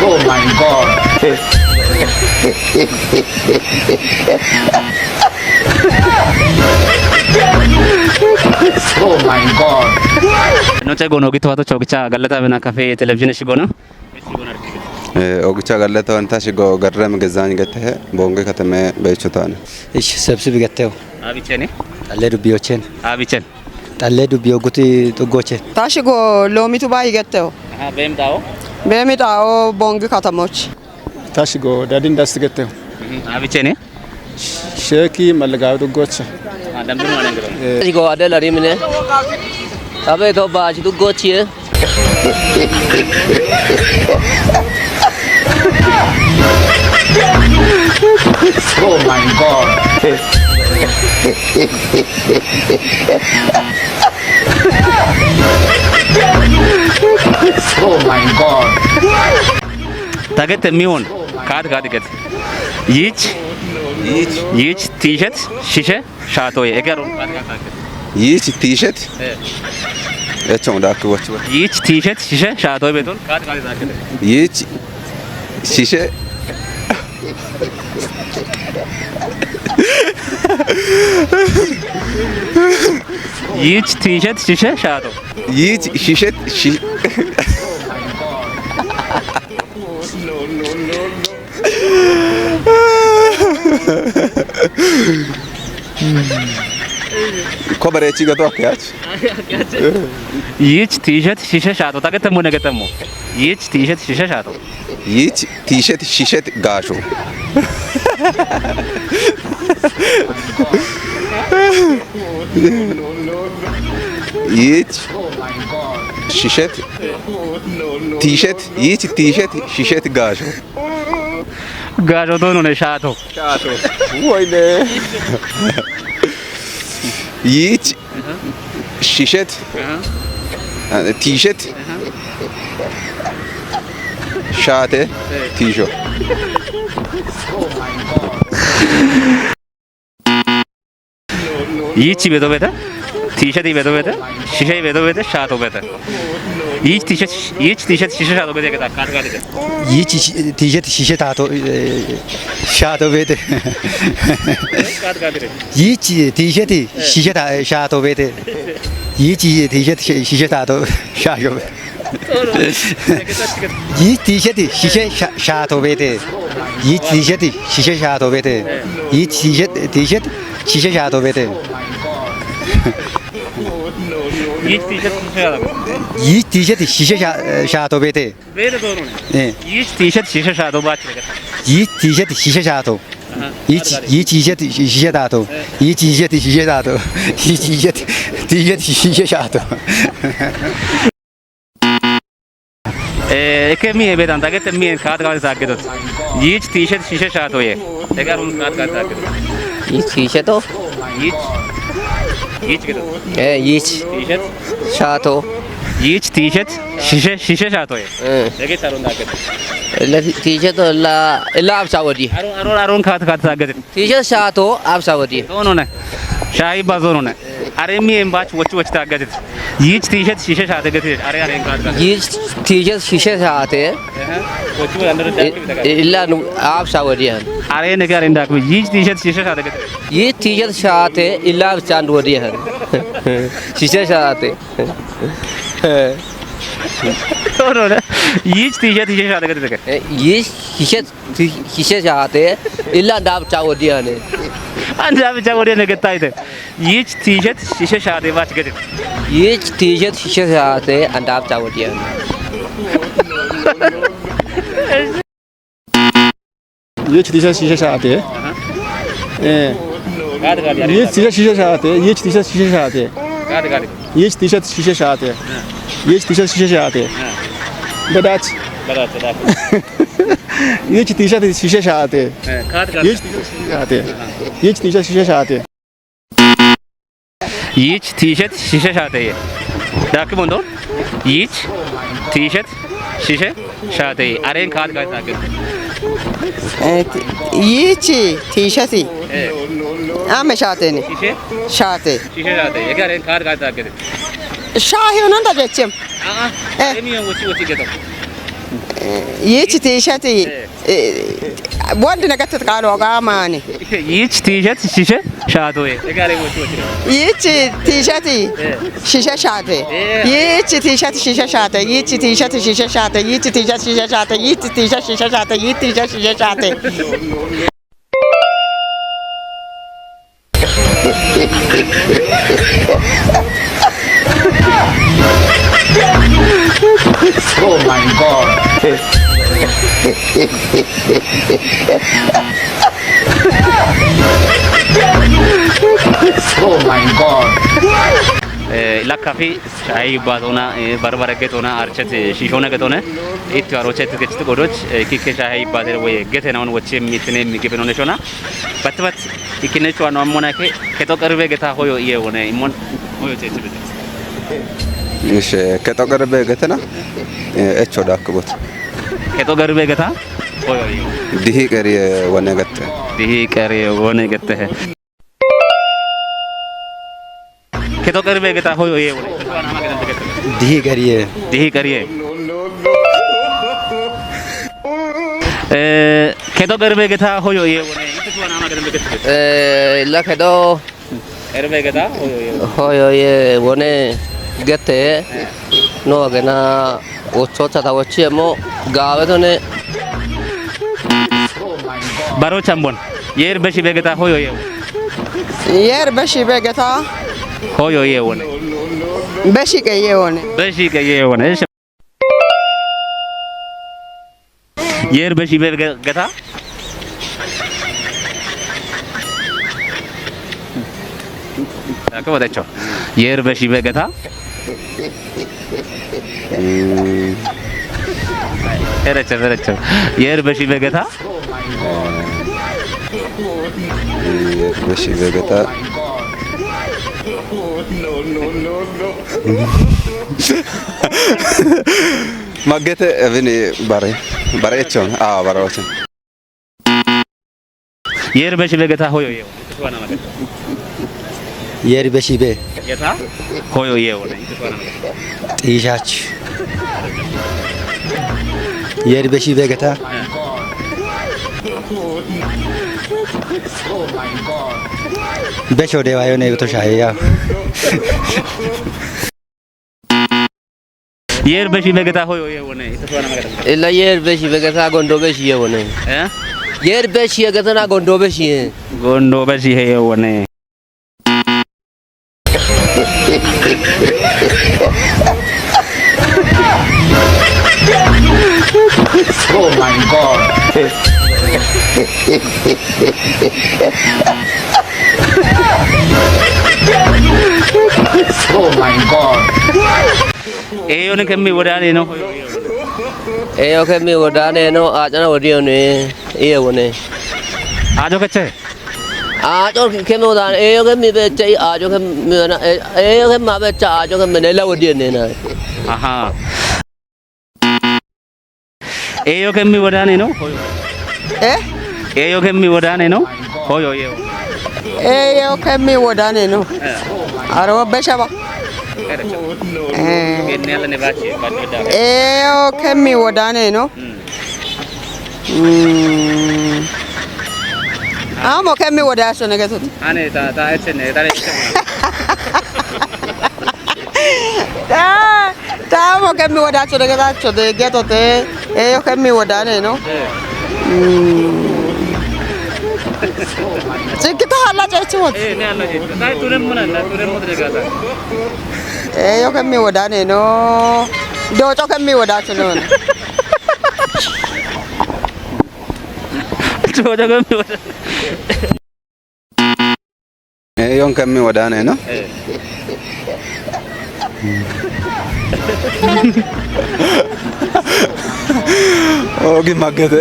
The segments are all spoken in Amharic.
Oh my god. Oh my god. Nocha gono gitu atau cokicha galata bena cafe television shigono. اوغچا غلطه انت شگو گرم گزان گته بونگه ختمه بيچوتان ايش سبسب گتهو አቢቸኔ ታሌዱ ቢዮቼን አቢቸን ታሌዱ ቢዮጉቲ ጥጎቼን ታሽጎ ሎሚቱ ባይ ገተው በምጣው በሚጣው ቦንግ ከተሞች ታሽጎ ዳዲን ዳስ ገተው አቢቸኔ ሼኪ መልጋው ጥጎች ደምብ ነው አንገሩ ታሽጎ አደላ ሪምኔ አበይ ቶባች ጥጎች Oh my god. Oh my god. ታገት የሚሆን ካድ ገት ይች ቲሸርት ሽሸ ሻቶይ እገሩ ይች ቲሸርት እቻው ዳክወች ይች ቲሸርት ሽሸ ሻቶይ ቤቱን ካድ ዛከለ ይች ሽሸ ይች ቲሸርት ሽሸ ሻቶ ይች ሽሸት ኮበሬቺ ገቶ አከያች ይች ቲሸርት ሽሸ ሻቶ ታገተሙ ነገተሙ ይች ቲሸርት ሽሸ ሻቶ ይች ቲሸርት ሽሸት ጋሾ ይች ሽሸት ቲሸርት ይች ቲሸርት ሽሸት ጋሾ ጋሾ ቶኑ ነው ሻቶ ወይኔ ይች ሽሸት ቲሸርት ሻቴ ቲሾ ይች ቤቶ ቤተ ቲሸርት ቤቶ ቤተ ሽሸ ቤቶ ቤተ ሻቶ ቤተ ይች ቲሸርት ሽሸ ሻቶ ቤተ ገታ ካድ ጋር ይች ቲሸርት ሽሸ ታቶ ሻቶ ቤት ይች ቲሸርት ሽሸ ሻቶ ቤት ይች ቲሸርት ሽሸ ታቶ ሻሾ ይች ቲሸርት ሽሸ ሻቶ ቤት ይች ቲሸርት ሽሸ ሻቶ ቤት ይች ቲሸርት ሽሸ ሻቶ ቤት ይች ቲሸርት ሽሸ ሻቶ ይች ቲሸርት ሽሸ ሻቶ ቤት ቤተ ቶኑ ነው ይች ቲሸርት ሽሸ ሻቶ ባች ገታ ይች ቲሸርት ሽሸ ሻቶ ይች ቲሸርት ሽሸ ታቶ ይች ቲሸርት ሽሸ ታቶ ይች ቲሸርት ሽሸ ሻቶ ከሚ ቤታን ታገት ሚ ካድ ጋር ዛገዶት ይች ቲሸርት ሽሸ ሻቶ የጋሩን ካድ ጋር ዛገዶት ይች ቲሸርቶ ይች ገዶ ይች ቲሸርት ሻቶ ይች ቲሸርት ሽሸ ሻቶ የጌታሩ እንዳገዶት ቲሸርቶ ላ አብሳ ወዲ አሮን ካድ ዛገዶት ቲሸርት ሻቶ አብሳ ወዲ ሆኖ ነው ሻይ ባዞ ነው አሬሚ ኤምባች ወች ታገዶት ይች ቲሸርት ሽሸ ሻቶ ገት አሬን ካድ ጋር ይች ቲሸርት ሽሸ ሻቴ ወቹ አንደረ ዳክ ኢላ አብሳ ወዲ አሬ ነገር እንዳኩ ይች ቲሸርት ሽሸ ሻቶ ገት ይች ቲሸርት ሻቴ ኢላ አብሳ አንድ ወዲ ሽሸ ሻቴ ሆኖ ነው ይች ቲሸርት ሽሸ ሻቶ ገት ይች ሽሸ ሻቴ ኢላ ዳብቻ ወዲ አንድ ብቻ ወደ ነገታይተ ይች ቲሸርት ሽሸ ሻቶ ባች ገት ይች ቲሸርት ሽሸ ሻቴ አንድ አብቻ ወዲ ይች ቲሸርት ሽሸ ሻቴ ይች ቲሸርት ሽሸ ሻቴ ይች ቲሸርት ሽሸ ሻቴ ይች ቲሸርት ሽሸ ሻቴ ይች ቲሸርት ሽሸ ሻቴ ገዳች ይች ቲሸርት ሽሸ ሻቴ ይች ቲሸርት ሽሸ ሻቴ ይች ቲሸርት ሽሸ ሻቶ ዳክ ቦንዶ ይች ቲሸርት ሽሸ ሻቶ አሬን ካድ ጋር ታገ ይቺ ቲሸቲ አመ ሻቴኒ ሺሼ ሻቴ ሺሼ ሻቴ የጋሬን ካድ ካድ ታገደ ሻሂ ሆነን ተጀችም የሚሆን ወጪ ገጠው ይቺ ቲሸቲ ወንድ ነገት ቃሉ ጋማኒ ይች ቲሸት ሺሼ ሻቶዬ የጋሬ ወጪ ይቺ ቲሸቲ ሺሼ ሻቴ ይቺ ቲሸት ሺሼ ሻቴ ይቺ ቲሸት ሺሼ ሻቴ ይቺ ቲሸት ሺሼ ሻቴ ይቺ ቲሸት ሺሼ ሻቴ ይቺ ቲሸት ሺሼ ሻቴ Oh my God. Oh my God. ለካፊ ሻይ ባቶና በርበረገቶና አርቸት ሺሾነ ገቶነ ኢት ያሮቸት ገጭት ጎዶች ኪከ ሻይ ባደር ወይ ገተናውን ወቼ ሚትኔ ምግብ ነው ነሾና በትበት ይኪነቹ ነው አሞናከ ከቶቀርበ ገታ ሆዮ የሆነ ኢሞን ሆዮ ቴትብት እሺ ከቶቀርበ ገተና እቾ ዳክቦት ከቶቀርበ ገታ ሆዮ ዲሂ ቀሪ ወነገተ ዲሂ ቀሪ ወነገተ ከቶቀርበ ገታ ሆዮ የሆነ ዲሂ ቀሪየ ከቶቀርበ ገታ ሆዮ የሆነ ኢትዋና ማገደም በገተ ለከዶ ኤርበ ገታ ሆዮ የሆነ ገተ ኖ ገና ወቾታ ታወቺ ሞ ጋበቶነ ባሮች አምቦን የር በሺ በገታ ሆዮ የር በሺ በገታ ሆዮ የሆነ በሺ ቀየ ሆነ በሺ ቀየ የሆነ የር በሺ በገታ አከወዳቸው የር በሺ በገታ እረቸ የር በሺ በገታ በሺ በገታ ማገተ እብኔ ባሬቸው ባራዎችን የር በሺ በገታ ሆዮ ኢትዋና ማገደ የር በሺ በ ገታ ሆዮ የሆነ ኢትዋና ማገደ ጢሻች የር በሺ በገታ በሾ ደዋ የሆነ ይቶሻያ የር በሺ በገታ ሆዮ የሆነ ኢትዋና ማገደ ኢላ የር በሺ በገታ ጎንዶ በሺ የሆነ የር በሺ የገተና ጎንዶ በሺ የሆነ Oh my God. Oh my God. ኤዮን ከሚ ወዳኔ ነው ኤዮ ከሚ ወዳኔ ነው አጨና ወዲዮ ነው ኤዮነ አጆ ከቸ አጆ ከሚ ወዳኔ ኤዮ ከሚ በቸ አጆ ከሚ ኤዮ ከሚ ማበቻ አጆ ከሚ ነላ ወዲዮ ነው አሃ ኤዮ ከሚ ወዳኔ ነው ኤዮ ከሚ ወዳኔ ነው ሆዮ ኤዮ ከሚ ወዳኔ ነው አሮ በሸባ ኤዮ ከሚ ወዳኔ ነው አሞ ከሚ ወዳሶ ነገቱት አኔ ታታቸነ ታሬቸ ታሞ ከሚ ወዳቾ ነገታቾ ገቶቴ ኤዮ ከሚ ወዳኔ ነው ጽግታ አላጨች ወት እኔ ያለው ታይ ቱረም ምናና ቱረም ደጋታ ኤዮ ከሚ ወዳኔ ነው ዶጮ ከሚ ወዳቾ ነው ዶጮ ከሚ ወዳ ኤዮን ከሚ ወዳኔ ነው ኦጊ ማገተ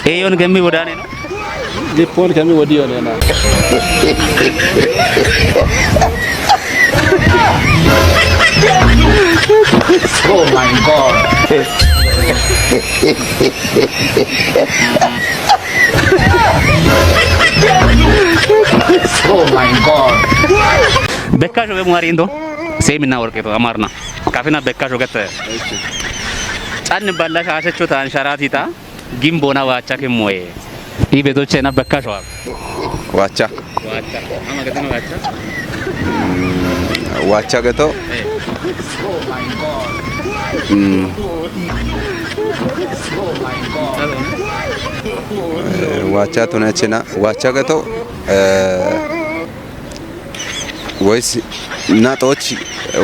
ኤዮን ከሚ ወዳኔ ነው ዲፖን ከሚ ወዲዮ ነው Oh my God. Oh my God. Beccasho ve muarindo semina worketo amarna kafina beccasho gette ጫን ባላሽ አሸቾታ አንሸራቲታ ጊምቦና ዋቻ ከሞዬ ይቤቶቼና በካሾ ዋቻ ዋቻ አማገተና ዋቻ ዋቻ ገቶ ዋቻ ቱነችና ዋቻ ገቶ ወይስ ናጦች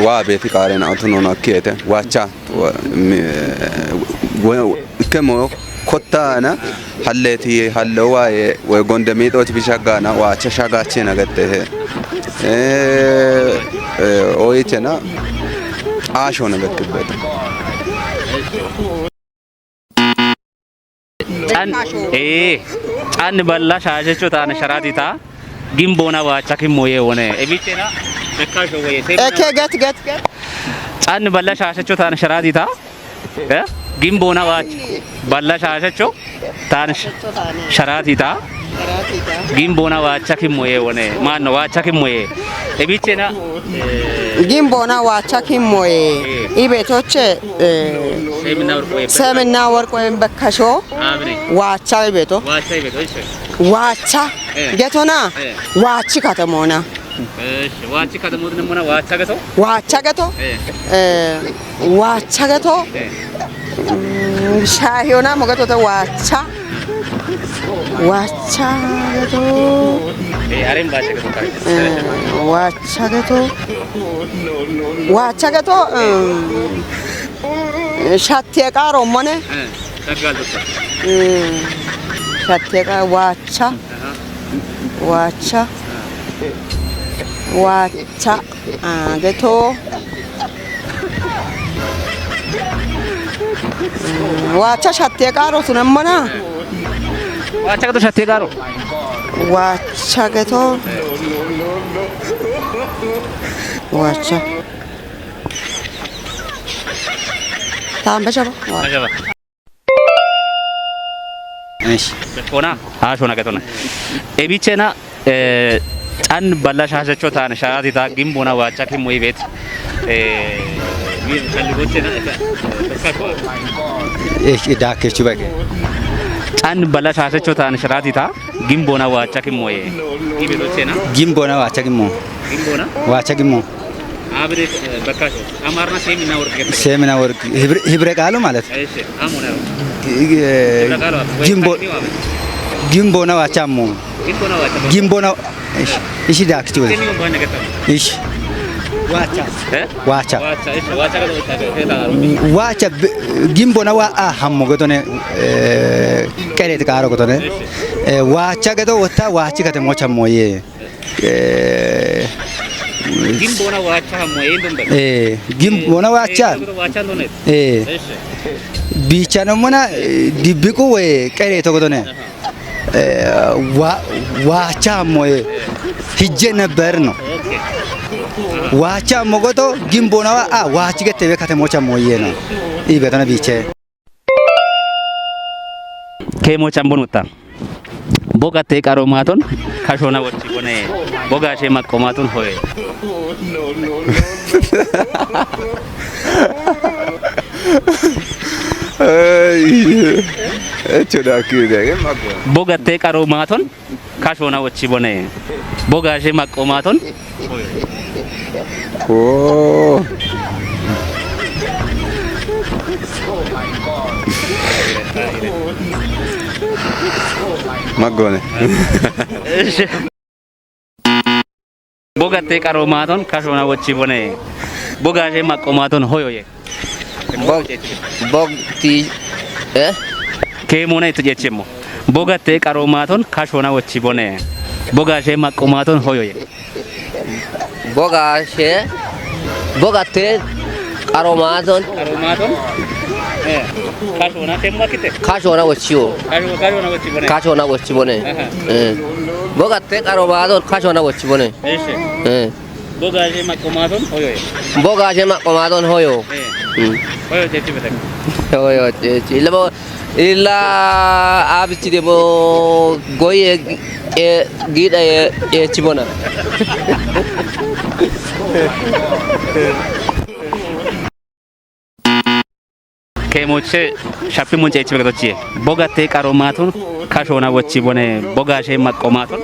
ዋ ቤት ቃረና አቱኖ ናከተ ዋቻ ከሞ ኮታና ሀለቲ ሀለዋ ወይ ጎንደሜጦች ቢሻጋና ዋቻ ሻጋቼ ነገተ ኦይቸና አሾ ነገክበት ጫን ባላሽ አሸቾታ አንሸራቲታ ጊምቦና ዋቻ ከሞዬ ሆነ እቢቴና በካሾ ወይ ገት ጫን ባላሽ አሸቾታ አንሸራቲታ ጊምቦና ዋቻ ባላሽ አሸቾ ታንሽ ሸራቲታ ጊምቦና ዋቻ ከሞዬ ሆነ ማን ነው ዋቻ ከሞዬ እቢቴና ጊምቦና ዋቻ ከሞዬ ይቤቶቼ ሰምና ወርቅ ወይም በካሾ ዋቻ ይቤቶ ዋቻ ገቶና ዋቺ ከተሞና እሺ ዋቺ ከተሞና ዋቻ ገቶ ዋቻ ገቶ ሻሂዮና ሞገቶ ዋቻ ገቶ አሬም ባቸ ገቶ ዋቻ ገቶ ሻቴ ቃሮ ሞነ ሻቴ ቃ ዋቻ ገቶ ዋቻ ሻቴ ቃሮ ሱነሞና ዋቻ ገቶ ሻቴ ቃሮ ዋቻ ገቶ ዋቻ ታምበሻባ እሺ በኮና አሾና ገቶና ኤቢቼና ጫን ባላሽ አሸቾታን ሻራቲታ ጊምቦና ዋቻ ከሞይ ቤት ቢል ፈልጎቼና በካሾ እሺ ዳከቹ በቀ ጫን ባላሽ አሸቾታን ሻራቲታ ጊምቦና ዋቻ ከሞይ ይቤቶቼና ጊምቦና ዋቻ ከሞ አብሬ በካሾ አማርና ሴሚና ወርቅ ህብረ ቃሉ ማለት እሺ አሞና ጊምቦና ዋቻሞ ጊምቦና እሺ ዳክቹ እሺ ዋቻ ጊምቦና ዋ ሀሞ ገቶነ ቀሬት ቃሮ ገቶነ ዋቻ ገቶ ወታ ዋቺ ከተሞቻ ሞዬ ጊምቦና ዋቻ ሞዬ እንደም ጊምቦና ዋቻ ቢቻ ነሞና ዲብቁ ወይ ቀሬት ገቶነ ዋቻ ሞዬ ሂጄ ነበር ነው ዋቻ ሞጎቶ ጊምቦናዋ ዋቺ ገተበ ከተሞቻ ሞዬ ነው ይበተና ቢቼ ከሞቻ ቦኑታ ቦጋቴ ቃሮማቶን ካሾና ወጪ ሆነ ቦጋሼ ማቆማቶን ሆየ ቦጋቴ ቃሮማቶን ካሾና ወጪ ሆነ ቦጋሼ ማቆማቶን ኦ ማጎነ ቦጋቴ ቃሮማቶን ካሾና ወጪ ሆነ ቦጋሼ ማቆማቶን ሆየ ቦግቲ ከሞና የተጀቸሞ ቦጋቴ ቃሮማቶን ካሾና ወጪ ሆነ ቦጋሼ ማቆማቶን ሆየ ቦጋቴ ቃሮማቶን ካሾና ወጪዮ ካሾና ወጪ ቦኔ ቦጋቴ ቃሮማቶን ካሾና ወጪ ቦኔ እሺ ቦጋሼ ማቆማቶን ሆዮ Hoyo jechi betek. Hoyo jechi. Lamo illa abchi demo goye gida chibona. Kemoche shapi mun jechi bekochi. Bogate karomatun kashona wochi bone bogashe makomatun.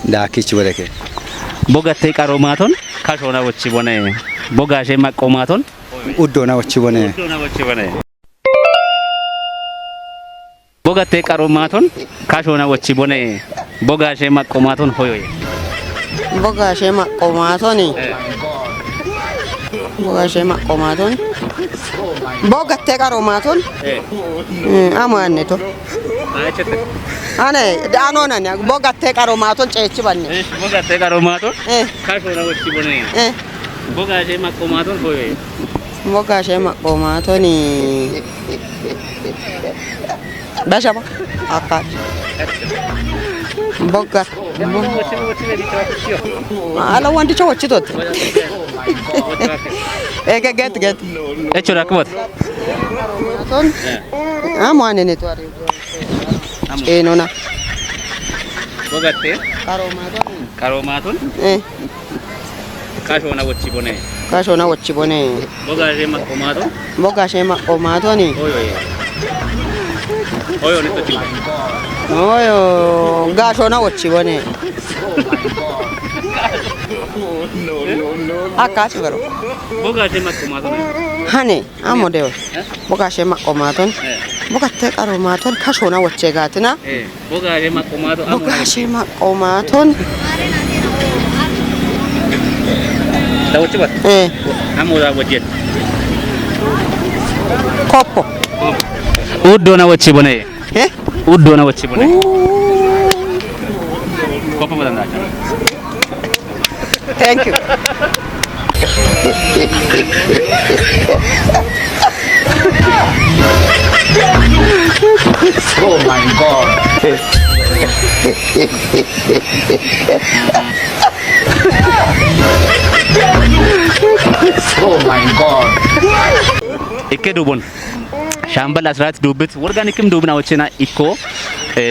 Dakichi wadake. Bogate karomatun kashona wochi bone bogashe makomatun. Uddona wachi bone. Uddona wochi bone. Bogate karomatun kashona wochi bone bogashe makomatun hoyo. Bogashe makomatoni. Bogashe makomaton. Bogatte karomaton. Amane to. Ane danona ne bogatte karomaton chechi banne. Bogatte karomaton. Kashona wochi bone. Bogashe makomaton hoyo. Bogashe makomatoni. Basha ba akat. Bogat. Ala wandi chawachi tot. Eke get. Echo rakbot. Ton. Amane ne to ari. Enona. Bogatte karomaton. Kashona wochi bone. Kashona wochi bone. Bogashe makomatoni. Hoyo. Hoyo ni to chiba. Hoyo gashona wochi bone. Akachi baro. Bogashe makomaton. Hane amodeo. Bogashe makomaton. Bogatte karomaton kashona woche gatina. Bogashe makomaton. Bogashe makomaton. Da wochi bat. Amoda wojet. Kopo. Uddona wochi bone. Uddona wochi bone. Kopo badan acha. Thank you. Oh my God. Oh my God. Ikke dubon. Shambal asrat dubit. Organikim dubna wochina ikko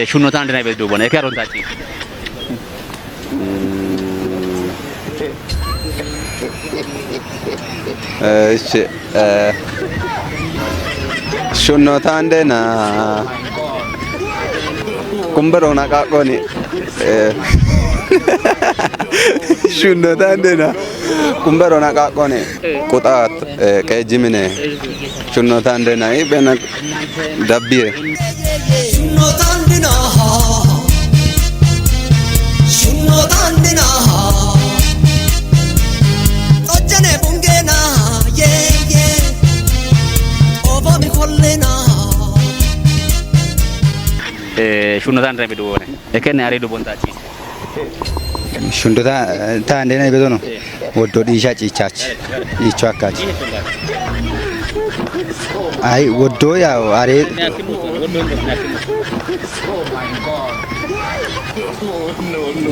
shunota andna be dubon. Eke arontachi. እሺ ሹኖታ እንደና ኩምበሮና ቃቆኒ ሹኖታ እንደና ኩምበሮና ቃቆኒ ቁጣት ቀጅምነ ሹኖታ እንደና ይበና ዳቢየ ሹኖታ እንደና ሹኖታ እንደና shunota andre be dubone. Ekenne ari dubon tachi. Shundota ta ndena bedono. Woddo disha cichachi. Icho akachi. Ai woddo ya are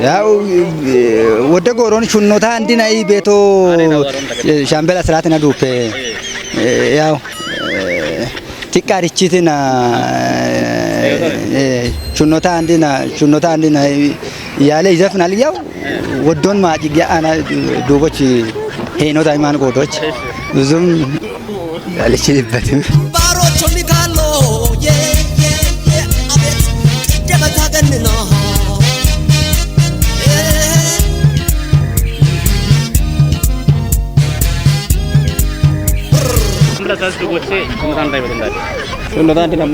ያው ወደ ጎሮን ሹኖታ እንዲናይ ቤቶ ሻምበላ ስራትና ዱፔ ያው ቲቃሪቺትና ሹኖታ እንዲና ያለ ይዘፍናል ያው ወዶን ማጭ ያና ዱቦች ሄኖታ አይማን ጎዶች ብዙም ያለችልበትም ባሮቹ ሚካሎ አቤት ደበታገንና Shunota andina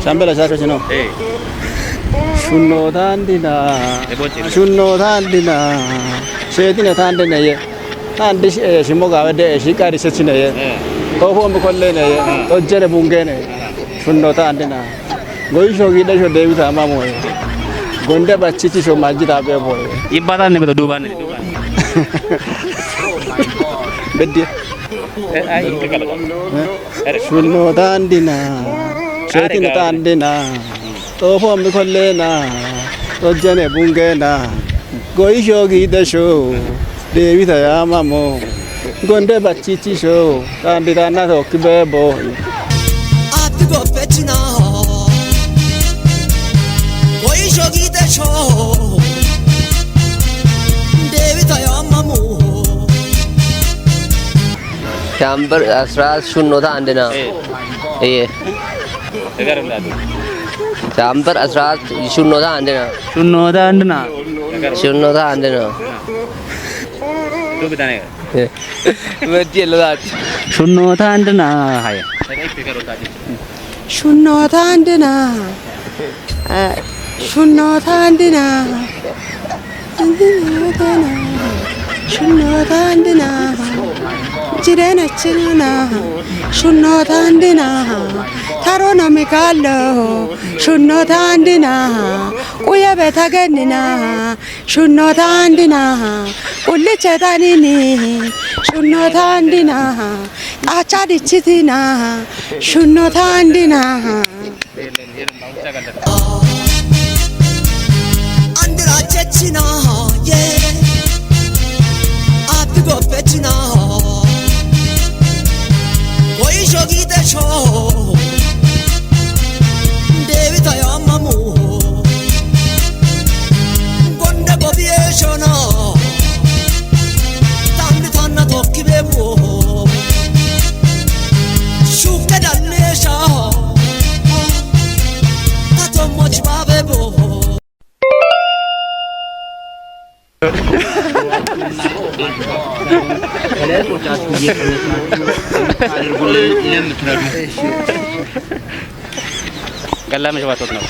shambela chacho no. Shunota andina shetina tandina ye. Tandi shimoga wede shikari sechine ye. Oho mkolle ne ye. Tojere bungene. Shunota andina. Goisho gida sho devi sama mo ye. Gonde bachichi sho majida be bo ye. Ibada ne beto duban ne duban. Beddi. Shunota andina shetina tandina topo mikollena tojjane bungena goisho gidasho devi tayamamo gonde bachichi show tandirana tokibebo Ati gopechina Koi shogi de show Devita yamamu ሻምበር 14 ሹኖታ አንደና እየ ተገርምዳሉ ሻምበር 14 ሹኖታ አንደና ሹኖታ አንደና ሹኖታ አንደና ዱብዳኔ መዲለላት ሹኖታ አንደና ሃያ ሹኖታ አንድና ሹኖታ አንድና ሹኖታ አንድና ጅሬነ ችና ሹኖታ አንድና ታሮና ሚካሎ ሹኖታ አንድና ቁየ በተገንና ሹኖታ አንድና ቁልቸ ታኒኒ ሹኖታ አንድና ጣቻ ድችትና ሹኖታ አንድና Andira chechina ye Ati gopechina Koi shogi de show Devita yamamu Gonde gobieshona Tamdi tanna tokkibebo Shufte dalesha Tato moch babebo ገላ መሽባቶት ነው